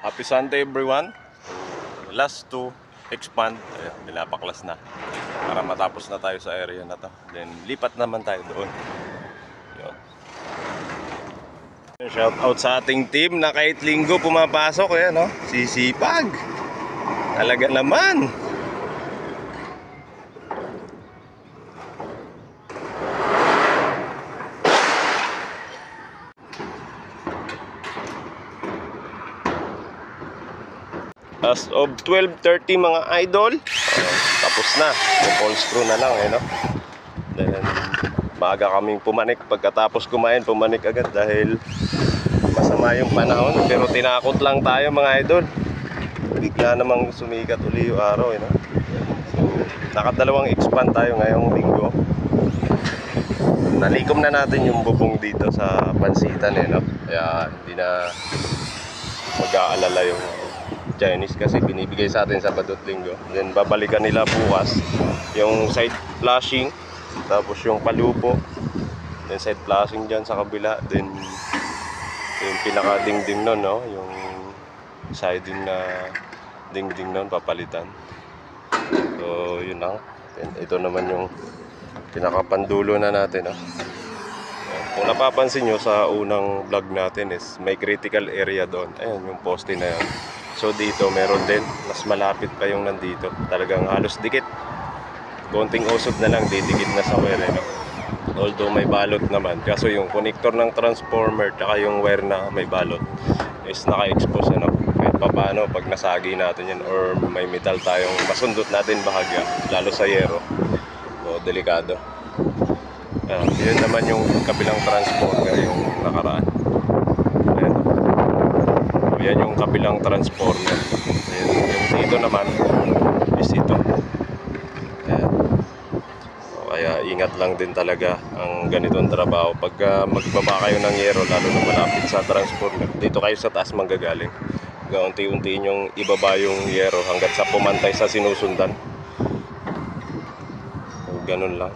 Happy Sunday everyone. Last to expand. Ayan, pinapaklas na para matapos na tayo sa area na to. Then lipat naman tayo doon. Yun. Shout out sa ating team na kahit linggo pumapasok. Ayan, no? Sisipag. Talaga naman. As of 12:30 mga idol, tapos na. Full screw na lang no? Then maaga kaming pumanik. Pagkatapos kumain, pumanik agad dahil masama yung panahon. Pero tinakot lang tayo mga idol. Bigla namang sumikat uli yung araw no? So nakadalawang expand tayo ngayong linggo. Nalikom na natin yung bubong dito sa pansitan no? Kaya hindi na mag-aalala yung Chinese kasi binibigay sa atin Sabado at Linggo. Then babalikan nila bukas yung side flashing, tapos yung palupo, then side flashing dyan sa kabila, then yung pinaka dingding nun no, yung siding na dingding nun papalitan. So yun lang. Then ito naman yung pinaka pandulo na natin no. Kung napapansin nyo sa unang vlog natin is may critical area doon. Ayan yung poste na yan. So dito meron din, mas malapit pa yung nandito. Talagang halos dikit. Konting usod na lang, didikit na sa wire no? Although may balot naman. Kaso yung connector ng transformer tsaka yung wire na may balot is naka-expose ano? Kahit pa paano pag nasagi natin yan or may metal tayong masundot natin bahagya, lalo sa yero. So delikado. Yun naman yung kabilang transformer yung nakaraan. Yan yung kabilang transformer. Ayan. Yung dito naman is ito. Ayan. So, kaya ingat lang din talaga ang ganitong trabaho. Pagka magbaba kayo ng yero, lalo na malapit sa transformer, dito kayo sa taas manggagaling. Unti-untiin yung ibaba yung yero hanggat sa pumantay sa sinusundan. So, ganun lang.